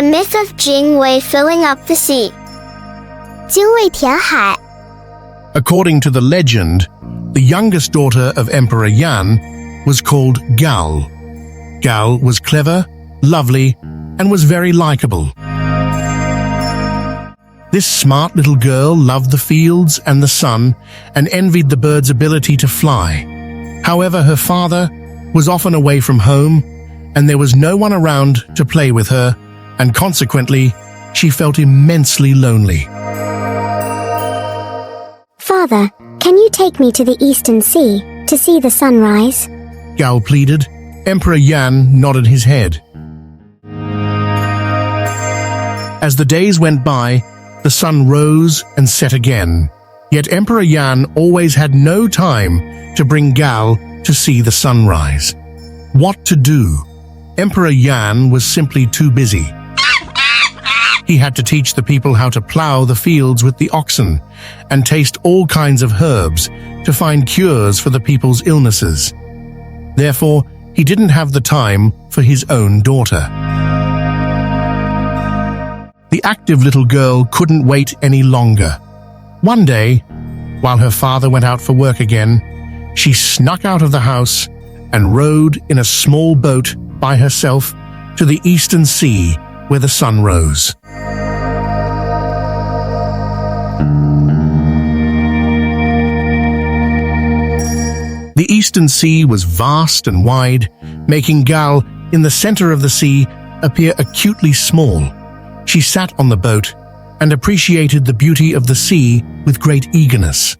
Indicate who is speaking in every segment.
Speaker 1: The myth of Jing Wei filling up the sea. 精卫填海.
Speaker 2: According to the legend, the youngest daughter of Emperor Yan was called Gal. Gal was clever, lovely, and was very likable. This smart little girl loved the fields and the sun and envied the bird's ability to fly. However, her father was often away from home, and there was no one around to play with her, and consequently, she felt immensely lonely.
Speaker 3: Father, can you take me to the Eastern Sea to see the sunrise?
Speaker 2: Gal pleaded. Emperor Yan nodded his head. As the days went by, the sun rose and set again. Yet Emperor Yan always had no time to bring Gal to see the sunrise. What to do? Emperor Yan was simply too busy. He had to teach the people how to plow the fields with the oxen and taste all kinds of herbs to find cures for the people's illnesses. Therefore, he didn't have the time for his own daughter. The active little girl couldn't wait any longer. One day, while her father went out for work again, she snuck out of the house and rowed in a small boat by herself to the Eastern Sea where the sun rose. The Eastern Sea was vast and wide, making Gal, in the center of the sea, appear acutely small. She sat on the boat and appreciated the beauty of the sea with great eagerness.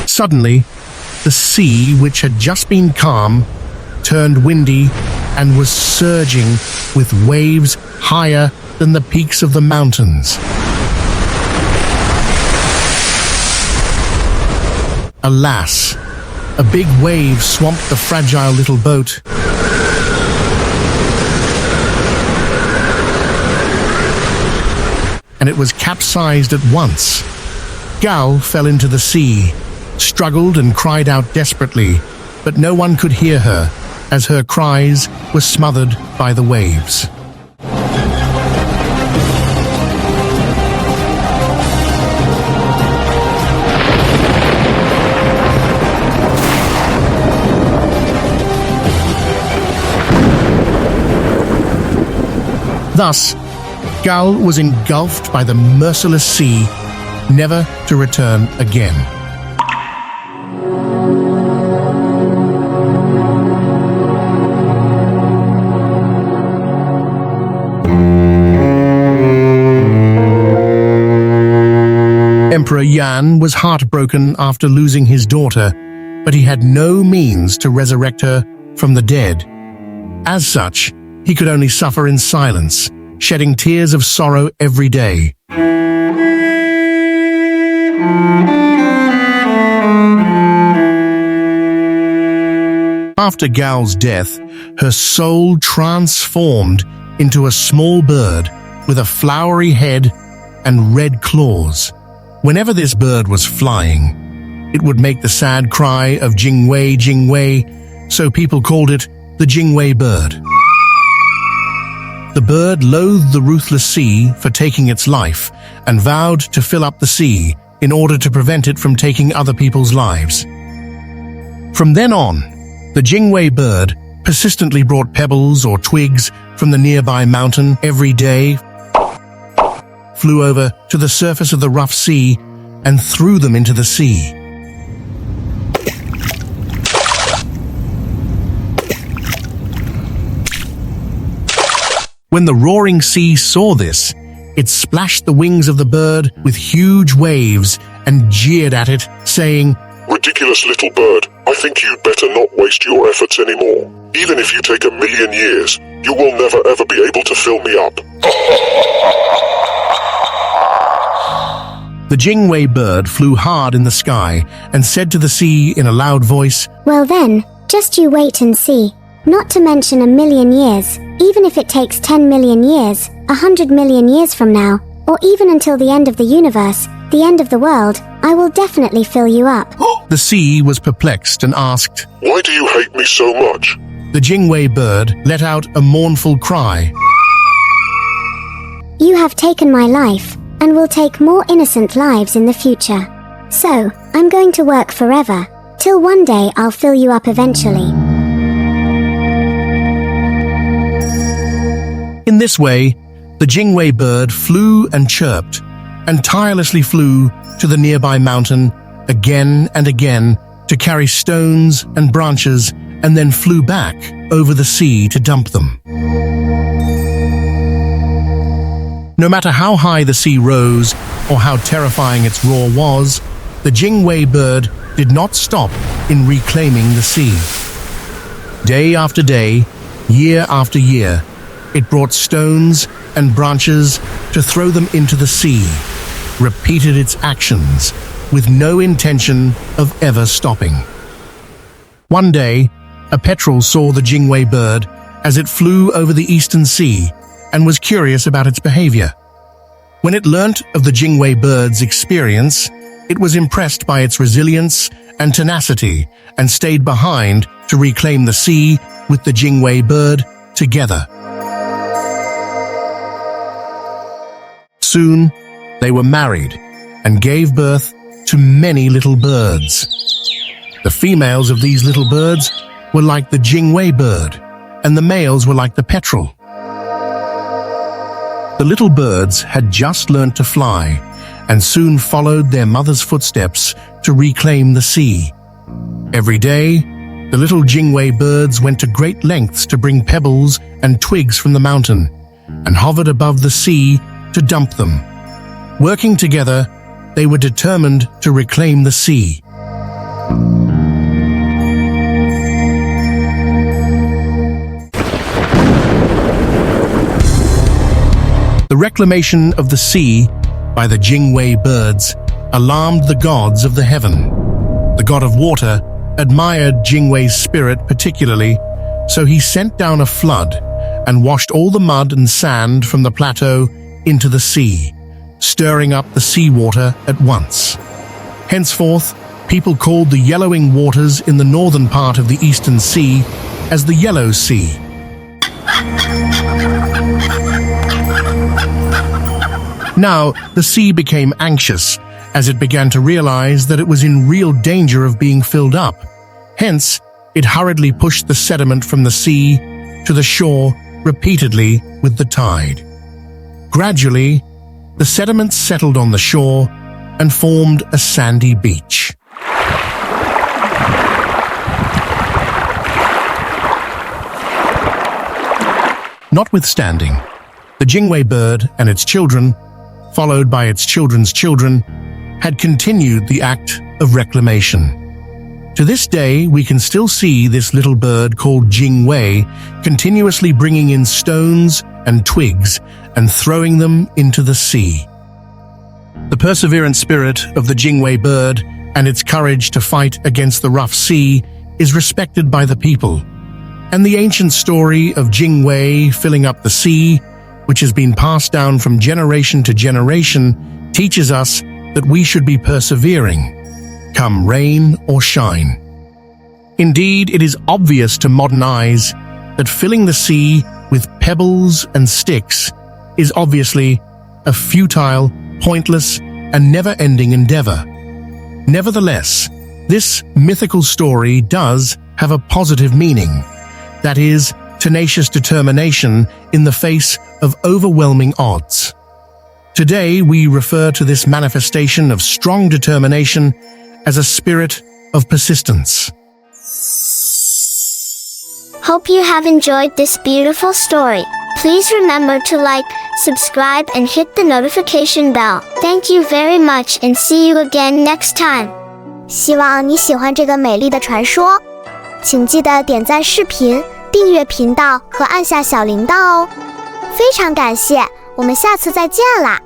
Speaker 2: Suddenly, the sea, which had just been calm, turned windy and was surging with waves higher than the peaks of the mountains. Alas, a big wave swamped the fragile little boat. And it was capsized at once. Gal fell into the sea, struggled and cried out desperately, but no one could hear her, as her cries were smothered by the waves. Thus, Gal was engulfed by the merciless sea, never to return again. Emperor Yan was heartbroken after losing his daughter, but he had no means to resurrect her from the dead. As such, he could only suffer in silence, shedding tears of sorrow every day. After Gal's death, her soul transformed into a small bird with a flowery head and red claws. Whenever this bird was flying, it would make the sad cry of Jingwei, Jingwei, so people called it the Jingwei bird. The bird loathed the ruthless sea for taking its life and vowed to fill up the sea in order to prevent it from taking other people's lives. From then on, the Jingwei bird persistently brought pebbles or twigs from the nearby mountain every day, flew over to the surface of the rough sea, and threw them into the sea. When the roaring sea saw this, it splashed the wings of the bird with huge waves and jeered at it, saying,
Speaker 4: "Ridiculous little bird, I think you'd better not waste your efforts anymore. Even if you take 1,000,000 years, you will never ever be able to fill me up."
Speaker 2: The Jingwei bird flew hard in the sky and said to the sea in a loud voice,
Speaker 3: Well then, just you wait and see. Not to mention a million years, even if it takes 10 million years, 100 million years from now, or even until the end of the universe, the end of the world, I will definitely fill you up.
Speaker 2: The sea was perplexed and asked,
Speaker 4: Why do you hate me so much?
Speaker 2: The Jingwei bird let out a mournful cry.
Speaker 3: You have taken my life, and will take more innocent lives in the future. So, I'm going to work forever, till one day I'll fill you up eventually.
Speaker 2: In this way, the Jingwei bird flew and chirped, and tirelessly flew to the nearby mountain again and again to carry stones and branches, and then flew back over the sea to dump them. No matter how high the sea rose or how terrifying its roar was, the Jingwei bird did not stop in reclaiming the sea. Day after day, year after year, it brought stones and branches to throw them into the sea, repeated its actions with no intention of ever stopping. One day, a petrel saw the Jingwei bird as it flew over the eastern sea and was curious about its behavior. When it learnt of the Jingwei bird's experience, it was impressed by its resilience and tenacity and stayed behind to reclaim the sea with the Jingwei bird together. Soon, they were married and gave birth to many little birds. The females of these little birds were like the Jingwei bird, and the males were like the petrel. The little birds had just learnt to fly, and soon followed their mother's footsteps to reclaim the sea. Every day, the little Jingwei birds went to great lengths to bring pebbles and twigs from the mountain, and hovered above the sea to dump them. Working together, they were determined to reclaim the sea. The reclamation of the sea by the Jingwei birds alarmed the gods of the heaven. The god of water admired Jingwei's spirit particularly, so he sent down a flood and washed all the mud and sand from the plateau into the sea, stirring up the seawater at once. Henceforth, people called the yellowing waters in the northern part of the Eastern Sea as the Yellow Sea. Now, the sea became anxious as it began to realize that it was in real danger of being filled up. Hence, it hurriedly pushed the sediment from the sea to the shore repeatedly with the tide. Gradually, the sediments settled on the shore and formed a sandy beach. Notwithstanding, the Jingwei bird and its children, followed by its children's children, had continued the act of reclamation. To this day, we can still see this little bird called Jingwei continuously bringing in stones and twigs and throwing them into the sea. The perseverant spirit of the Jingwei bird and its courage to fight against the rough sea is respected by the people. And the ancient story of Jingwei filling up the sea, which has been passed down from generation to generation, teaches us that we should be persevering, come rain or shine. Indeed, it is obvious to modern eyes that filling the sea with pebbles and sticks is obviously a futile, pointless, and never-ending endeavor. Nevertheless, this mythical story does have a positive meaning, that is, tenacious determination in the face of overwhelming odds. Today, we refer to this manifestation of strong determination as a spirit of persistence.
Speaker 1: Hope you have enjoyed this beautiful story. Please remember to like, subscribe, and hit the notification bell. Thank you very much and see you again next time.
Speaker 5: 希望你喜欢这个美丽的传说，请记得点赞视频、订阅频道和按下小铃铛哦。非常感谢，我们下次再见啦！